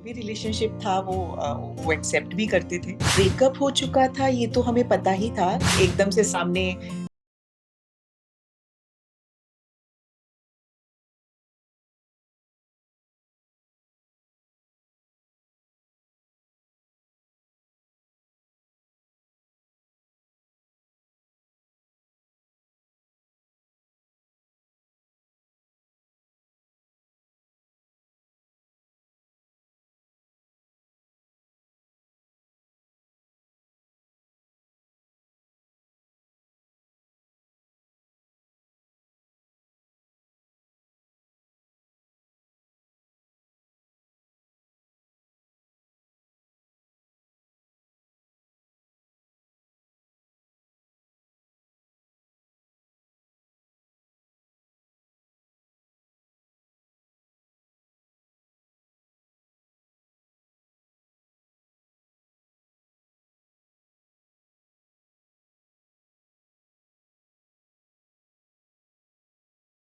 भी रिलेशनशिप था वो एक्सेप्ट भी करते थे। ब्रेकअप हो चुका था ये तो हमें पता ही था, एकदम से सामने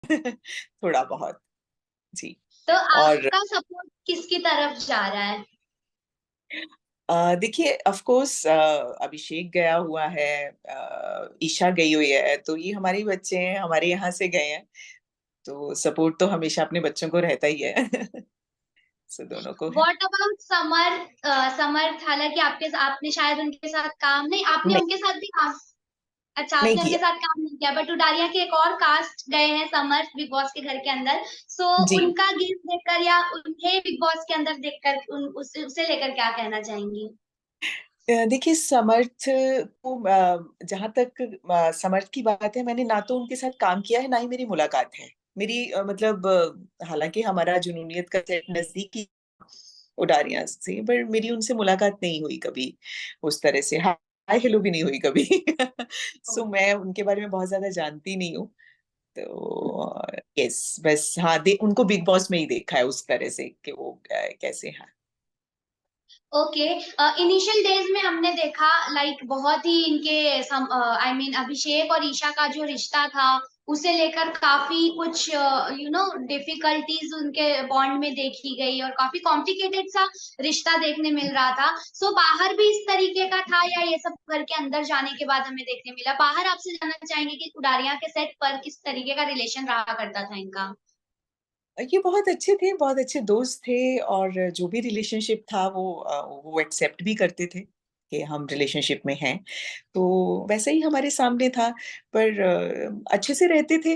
थोड़ा बहुत। जी। तो और आपका सपोर्ट किसकी तरफ जा रहा है? देखिए ऑफ़ कोर्स अभिषेक गया हुआ है, ईशा गई हुई है, तो ये हमारे ही बच्चे हैं, हमारे यहाँ से गए हैं, तो सपोर्ट तो हमेशा अपने बच्चों को रहता ही है। सो दोनों को है। What about summer? समर हालाँकि आपने शायद उनके साथ काम नहीं, आपने नहीं, उनके साथ भी काम। अच्छा, नहीं आपने उनके किया। साथ काम नहीं किया, बट उडारिया के एक और कास्ट गए हैं समर बिग बॉस के घर के अंदर। सो जी। उनका गेम देखकर या उन्हें बिग बॉस के अंदर देखकर उसे लेकर क्या कहना चाहेंगी? देखिए समर्थ को जहाँ तक समर्थ की बात है, मैंने ना तो उनके साथ काम किया है, ना ही मेरी मुलाकात है। मेरी मतलब हालाँकि हमारा जुनूनियत का सेट नज़दीकी उडारियाँ से, पर मेरी उनसे मुलाकात नहीं हुई कभी उस तरह से। हाय हेलो भी नहीं हुई कभी। सो मैं उनके बारे में बहुत ज़्यादा जानती नहीं हूँ। तो येस बस हाँ, दे उनको बिग बॉस में ही देखा है उस तरह से कि वो कैसे हैं। ओके। इनिशियल डेज़ में हमने देखा लाइक बहुत ही इनके आई मीन अभिषेक और ईशा का जो रिश्ता था, उसे लेकर काफ़ी कुछ डिफिकल्टीज़ उनके बॉन्ड में देखी गई और काफ़ी कॉम्प्लिकेटेड सा रिश्ता देखने मिल रहा था। सो बाहर भी इस तरीके का था या ये सब घर के अंदर जाने के बाद हमें देखने मिला? बाहर आपसे जानना चाहेंगे कि उडारियाँ के सेट पर किस तरीके का रिलेशन रहा करता था इनका? ये बहुत अच्छे थे, बहुत अच्छे दोस्त थे और जो भी रिलेशनशिप था वो एक्सेप्ट भी करते थे कि हम रिलेशनशिप में हैं। तो वैसे ही हमारे सामने था पर अच्छे से रहते थे।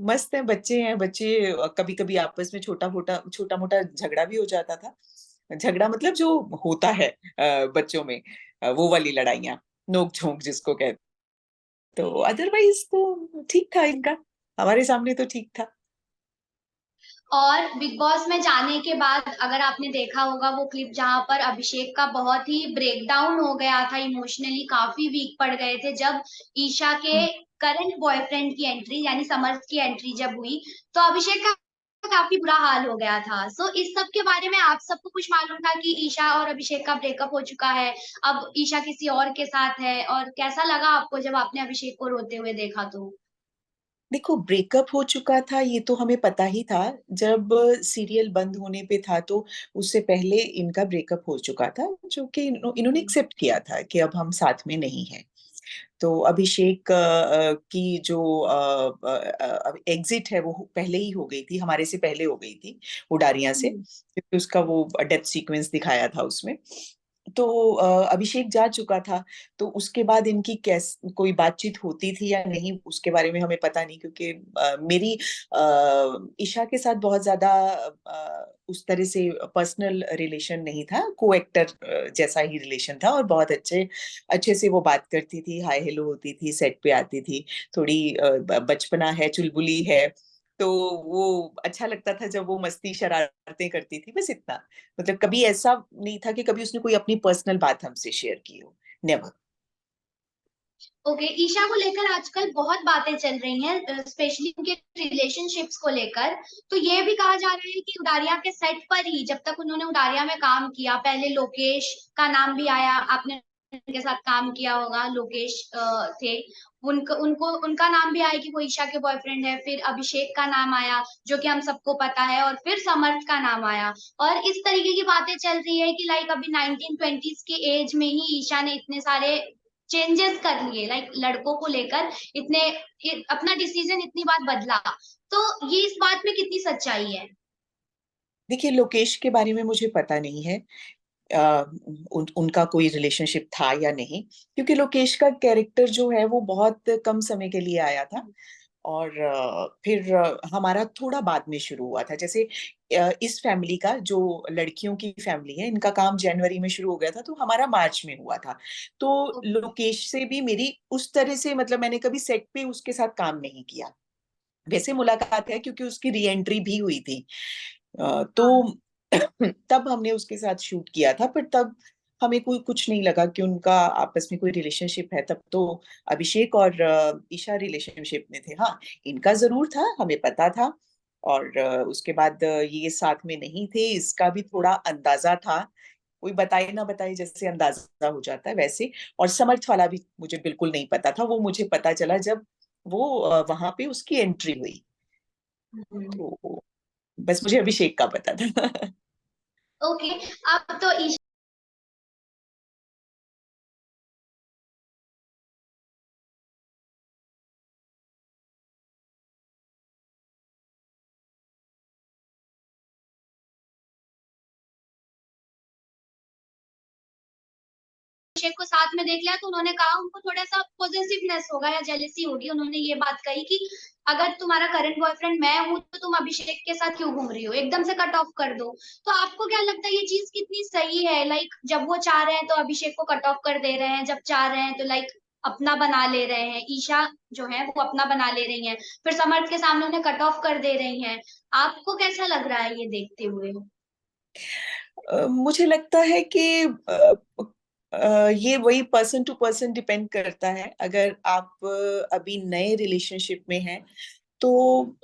मस्त हैं, बच्चे कभी-कभी आपस में छोटा-मोटा झगड़ा भी हो जाता था। झगड़ा मतलब जो होता है बच्चों में, वो वाली लड़ाइयाँ, नोक-झोंक जिसको कहते हैं। तो अदरवाइज़ तो ठीक था इनका, हमारे सामने तो ठीक था। और बिग बॉस में जाने के बाद अगर आपने देखा होगा वो क्लिप जहाँ पर अभिषेक का बहुत ही ब्रेकडाउन हो गया था, इमोशनली काफ़ी वीक पड़ गए थे जब ईशा के हुँ। करंट बॉयफ्रेंड की एंट्री यानी समर्थ की एंट्री जब हुई, तो अभिषेक का काफ़ी बुरा हाल हो गया था। सो इस सब के बारे में आप सबको कुछ मालूम था कि ईशा और अभिषेक का ब्रेकअप हो चुका है, अब ईशा किसी और के साथ है और कैसा लगा आपको जब आपने अभिषेक को रोते हुए देखा तो? देखो ब्रेकअप हो चुका था ये तो हमें पता ही था, जब सीरियल बंद होने पे था तो उससे पहले इनका ब्रेकअप हो चुका था, जो कि इन्होंने हुँ, एक्सेप्ट किया था कि अब हम साथ में नहीं हैं। तो अभिषेक की जो एग्ज़िट है वो पहले ही हो गई थी, हमारे से पहले हो गई थी उडारियाँ से, हुँ। क्योंकि उसका वो डेथ सीक्वेंस दिखाया था उसमें। तो अभिषेक जा चुका था, तो उसके बाद इनकी कोई बातचीत होती थी या नहीं उसके बारे में हमें पता नहीं क्योंकि मेरी ईशा के साथ बहुत ज़्यादा उस तरह से पर्सनल रिलेशन नहीं था, को-एक्टर जैसा ही रिलेशन था और बहुत अच्छे से वो बात करती थी, हाय हेलो होती थी, सेट पे आती थी, थोड़ी बचपना है, चुलबुली है, तो वो अच्छा लगता था जब वो मस्ती शरारतें करती थी, बस इतना। मतलब कभी ऐसा नहीं था कि कभी उसने कोई अपनी पर्सनल बात हमसे शेयर की हो, नेवर। ओके, ईशा को लेकर आजकल बहुत बातें चल रही हैं स्पेशली उनके रिलेशनशिप्स को लेकर। तो ये भी कहा जा रहा है कि उडारिया के सेट पर ही जब तक उन्होंने उडारिया में काम किया, पहले लोकेश का नाम भी आया, आपने जिनके साथ काम किया होगा, लोकेश थे, उनका नाम भी आया कि वो ईशा के बॉयफ्रेंड है, फिर अभिषेक का नाम आया जो कि हम सबको पता है, और फिर समर्थ का नाम आया। और इस तरीके की बातें चल रही है कि लाइक अभी 1920s की एज में ही ईशा ने इतने सारे चेंजेस कर लिए, लाइक लड़कों को लेकर अपना डिसीजन इतनी बार बदला। तो ये इस बात में कितनी सच्चाई है? देखिए, लोकेश के बारे में मुझे पता नहीं है अ, उनका कोई रिलेशनशिप था या नहीं, क्योंकि लोकेश का कैरेक्टर जो है वो बहुत कम समय के लिए आया था और फिर हमारा थोड़ा बाद में शुरू हुआ था। जैसे इस फैमिली का जो लड़कियों की फैमिली है, इनका काम जनवरी में शुरू हो गया था, तो हमारा मार्च में हुआ था। तो ओके। लोकेश से भी मेरी उस तरह से मतलब मैंने कभी सेट पे उसके साथ काम नहीं किया। वैसे मुलाकात है क्योंकि उसकी री-एंट्री भी हुई थी। तो हाँ। तब हमने उसके साथ शूट किया था, पर तब हमें कोई कुछ नहीं लगा कि उनका आपस में कोई रिलेशनशिप है। तब तो अभिषेक और ईशा रिलेशनशिप में थे। हाँ, इनका ज़रूर था, हमें पता था और उसके बाद ये साथ में नहीं थे, इसका भी थोड़ा अंदाज़ा था। कोई बताए ना बताए जैसे अंदाज़ा हो जाता है वैसे। और समर्थ वाला भी मुझे बिल्कुल नहीं पता था, वो मुझे पता चला जब वो वहाँ पे उसकी एंट्री हुई। तो बस मुझे अभिषेक का पता था। ओके। अब तो अभिषेक को साथ में देख लिया तो उन्होंने कहा उनको थोड़ा सा पॉजिटिवनेस होगा या जेलेसी होगी। उन्होंने ये बात कही कि अगर तुम्हारा करंट बॉयफ्रेंड मैं हूं तो तुम अभिषेक के साथ क्यों घूम रही हो, एकदम से कट ऑफ कर दो। तो आपको क्या लगता है ये चीज कितनी सही है? लाइक जब वो चाह रहे हैं तो अभिषेक को कट ऑफ कर दे रहे हैं, जब चाह रहे हैं तो लाइक अपना बना ले रहे हैं। ईशा जो है वो अपना बना ले रही है, फिर समर्थ के सामने उन्हें कट ऑफ कर दे रही हैं। आपको कैसा लग रहा है ये देखते हुए? मुझे लगता है कि ये वही पर्सन टू पर्सन डिपेंड करता है। अगर आप अभी नए रिलेशनशिप में हैं, तो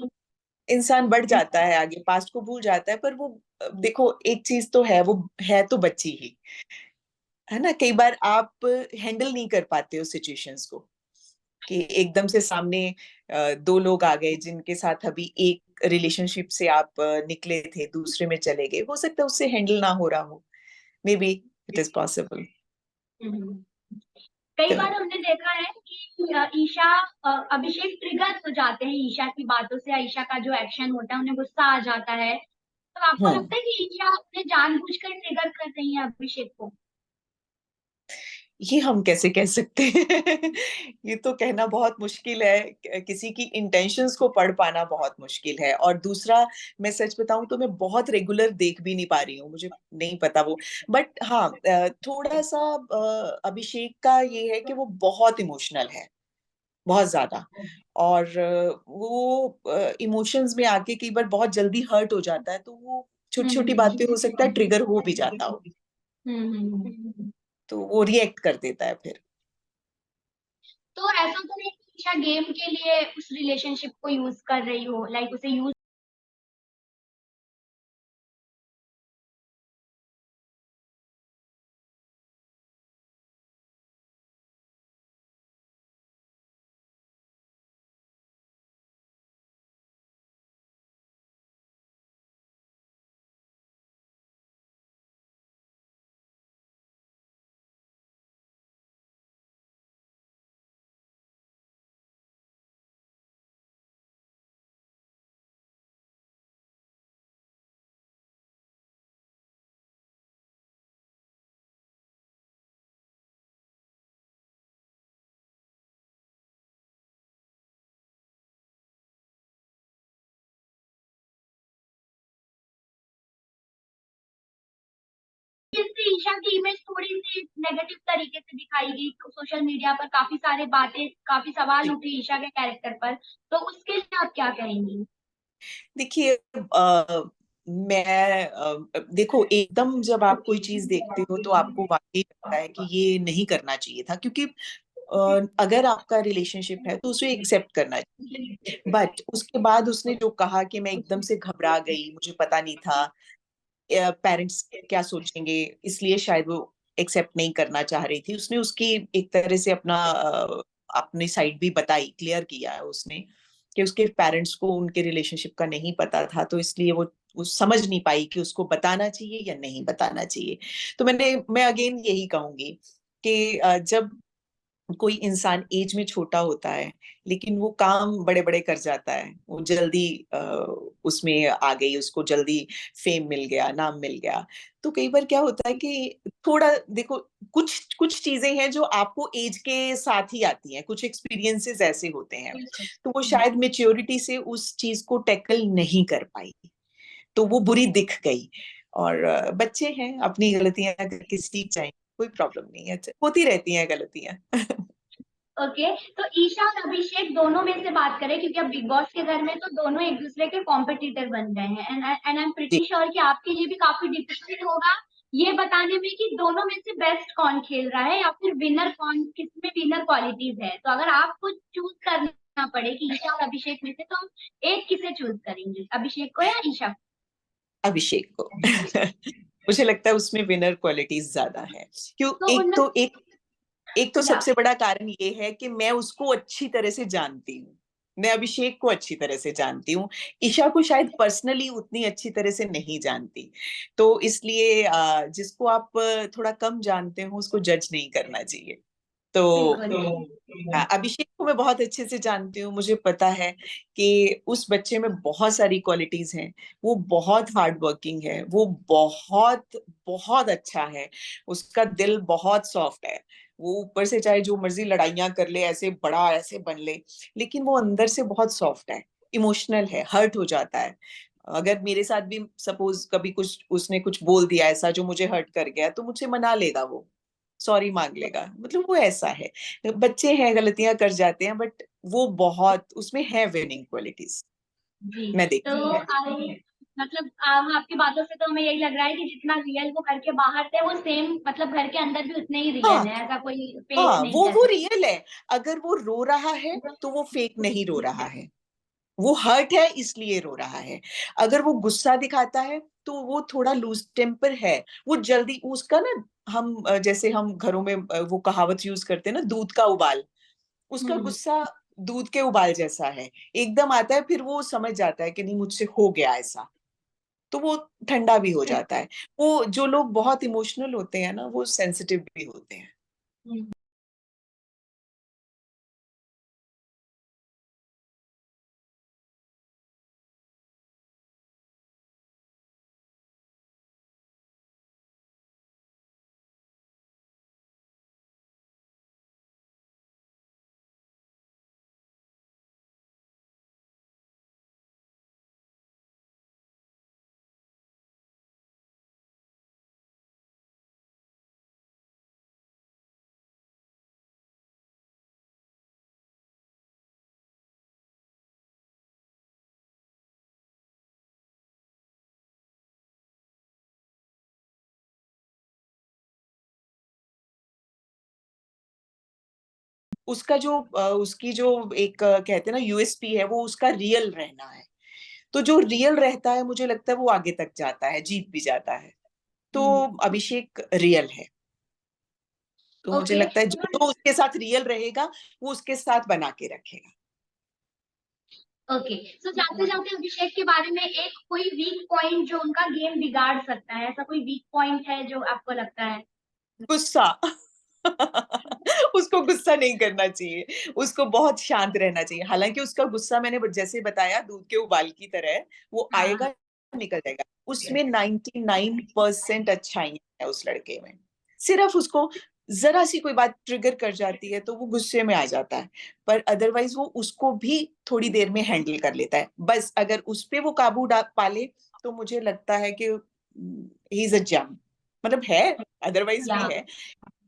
इंसान बढ़ जाता है आगे, पास्ट को भूल जाता है। पर वो देखो, एक चीज तो है, वो है तो बच्ची ही, है ना? कई बार आप हैंडल नहीं कर पाते हो सिचुएशंस को, कि एकदम से सामने दो लोग आ गए जिनके साथ अभी एक रिलेशनशिप से आप निकले थे, दूसरे में चले गए। हो सकता है उससे हैंडल ना हो रहा हो। Maybe it is possible. हम्म। कई बार हमने देखा है कि ईशा अभिषेक ट्रिगर हो जाते हैं ईशा की बातों से, ईशा का जो एक्शन होता है उन्हें गुस्सा आ जाता है। तो आपको हम्म। लगता है कि ईशा उन्हें जानबूझकर ट्रिगर कर रही है अभिषेक को? ये हम कैसे कह सकते हैं? ये तो कहना बहुत मुश्किल है। किसी की इंटेंशंस को पढ़ पाना बहुत मुश्किल है। और दूसरा, मैं सच बताऊं तो मैं बहुत रेगुलर देख भी नहीं पा रही हूँ, मुझे नहीं पता वो। बट हाँ, थोड़ा सा अभिषेक का ये है कि वो बहुत इमोशनल है, बहुत ज्यादा। और वो इमोशंस में आके कई बार बहुत जल्दी हर्ट हो जाता है, तो वो छोटी छोटी बातें हो सकता है ट्रिगर हो भी जाता हो, हम्म। तो वो रिएक्ट कर देता है फिर। तो ऐसा तो नहीं कि ईशा गेम के लिए उस रिलेशनशिप को यूज कर रही हो, लाइक उसे यूज। जिससे ईशा की इमेज थोड़ी सी नेगेटिव तरीके से दिखाई गई सोशल मीडिया पर, काफी सारे बातें, काफी सवाल जी। उठे ईशा के कैरेक्टर पर। तो उसके लिए आप क्या कहेंगी? देखिए, मैं देखो, एकदम जब आप कोई चीज देखते हो तो आपको वाकई लगता है कि ये नहीं करना चाहिए था, क्योंकि अगर आपका रिलेशनशिप है तो उसे एक्सेप्ट करना चाहिए। बट उसके बाद उसने जो कहा कि मैं एकदम से घबरा गई, मुझे पता नहीं था पेरेंट्स क्या सोचेंगे, इसलिए शायद वो एक्सेप्ट नहीं करना चाह रही थी। उसने उसकी एक तरह से अपनी साइड भी बताई, क्लियर किया है उसने कि उसके पेरेंट्स को उनके रिलेशनशिप का नहीं पता था, तो इसलिए वो समझ नहीं पाई कि उसको बताना चाहिए या नहीं बताना चाहिए। तो मैं अगेन यही कहूंगी कि जब कोई इंसान एज में छोटा होता है लेकिन वो काम बड़े बड़े कर जाता है, वो जल्दी उसमें आ गई, उसको जल्दी फेम मिल गया, नाम मिल गया, तो कई बार क्या होता है कि थोड़ा देखो, कुछ कुछ चीजें हैं जो आपको एज के साथ ही आती हैं, कुछ एक्सपीरियंसेस ऐसे होते हैं, बिल्कुल। तो वो शायद मेच्योरिटी से उस चीज को टैकल नहीं कर पाई, तो वो बुरी दिख गई। और बच्चे हैं, अपनी गलतियां करके सीख जाएंगे, कोई प्रॉब्लम नहीं है, होती रहती हैं गलतियां। ओके, तो ईशा और अभिषेक दोनों में से बात करें, क्योंकि अब बिग बॉस के घर में तो दोनों एक दूसरे के कॉम्पिटिटर बन गए हैं, and I am ji, pretty sure कि आपके लिए भी काफी डिफिकल्ट होगा ये बताने में कि दोनों में से बेस्ट कौन खेल रहा है, या फिर विनर कौन, किसमें विनर क्वालिटीज है। तो अगर आपको चूज करना पड़े कि ईशा और अभिषेक में से, तो हम एक किसे चूज करेंगे, अभिषेक को या ईशा अभिषेक को। मुझे लगता है उसमें विनर क्वालिटीज ज्यादा है। क्यों? को? तो उनमें एक तो या सबसे बड़ा कारण ये है कि मैं उसको अच्छी तरह से जानती हूँ, मैं अभिषेक को अच्छी तरह से जानती हूँ, ईशा को शायद पर्सनली उतनी अच्छी तरह से नहीं जानती, तो इसलिए जिसको आप थोड़ा कम जानते हो उसको जज नहीं करना चाहिए। तो बिल्कुल। अभिषेक को मैं बहुत अच्छे से जानती हूँ, मुझे पता है कि उस बच्चे में बहुत सारी क्वालिटीज हैं, वो बहुत हार्ड वर्किंग है, वो बहुत बहुत अच्छा है, उसका दिल बहुत सॉफ्ट है, वो ऊपर से चाहे जो मर्जी लड़ाइयां कर ले, ऐसे बड़ा ऐसे बन ले, लेकिन वो अंदर से बहुत सॉफ्ट है, इमोशनल है, हर्ट हो जाता है। अगर मेरे साथ भी सपोज कभी कुछ उसने कुछ बोल दिया ऐसा जो मुझे हर्ट कर गया, तो मुझसे मना लेगा, वो सॉरी मांग लेगा, मतलब वो ऐसा है। बच्चे हैं, गलतियां कर जाते हैं, बट वो बहुत उसमें है विनिंग क्वालिटीज, जी। मैं तो देखती हूँ। मतलब आपकी बातों से तो हमें यही लग रहा है कि जितना रियल वो घर के बाहर थे, वो सेम मतलब घर के अंदर भी उतने ही रियल हाँ, है, ऐसा कोई फेक हाँ, नहीं वो कह रियल है। अगर वो रो रहा है तो वो फेक नहीं रो रहा है, वो हर्ट है इसलिए रो रहा है। अगर वो गुस्सा दिखाता है तो वो थोड़ा लूज टेम्पर है, वो जल्दी उसका ना, हम जैसे हम घरों में वो कहावत यूज करते हैं ना, दूध का उबाल, उसका सकते। गुस्सा दूध के उबाल जैसा है, एकदम आता है, फिर वो समझ जाता है कि नहीं मुझसे हो गया ऐसा, तो वो ठंडा भी हो जाता है। वो जो लोग बहुत इमोशनल होते हैं ना, वो सेंसिटिव भी होते हैं। हम्म। उसकी जो एक कहते हैं ना यूएसपी है, वो उसका रियल रहना है। तो जो रियल रहता है मुझे लगता है वो आगे तक जाता है, जीत भी जाता है। तो हम्म। अभिषेक रियल है, तो मुझे ओके। लगता है जो जो उसके साथ रियल रहेगा वो उसके साथ बना के रखेगा। ओके, सो जाते जाते अभिषेक के बारे में एक कोई वीक पॉइंट जो उनका गेम बिगाड़ सकता है, ऐसा कोई वीक पॉइंट है जो आपको लगता है? गुस्सा। उसको गुस्सा नहीं करना चाहिए, उसको बहुत शांत रहना चाहिए। हालांकि उसका गुस्सा मैंने जैसे बताया दूध के उबाल की तरह है, वो हाँ। आएगा, निकल जाएगा। उसमें 99% अच्छाई है उस लड़के में, सिर्फ उसको जरा सी कोई बात ट्रिगर कर जाती है तो वो गुस्से में आ जाता है, पर अदरवाइज वो उसको भी थोड़ी देर में हैंडल कर लेता है। बस अगर उस पे वो काबू पाले तो मुझे लगता है कि ही इज अ जेम, मतलब है, अदरवाइज या भी है।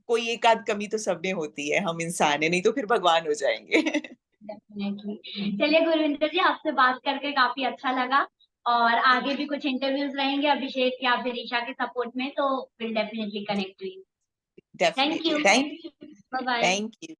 कोई एक आध कमी तो सब में होती है, हम इंसान है, नहीं तो फिर भगवान हो जाएंगे। डेफिनेटली। चलिए गुरविंदर जी, आपसे बात करके काफी अच्छा लगा, और आगे भी कुछ इंटरव्यूज रहेंगे अभिषेक या फिर ईशा के सपोर्ट में, तो will definitely connect you. Thank definitely, you. Thank bye bye. Thank you.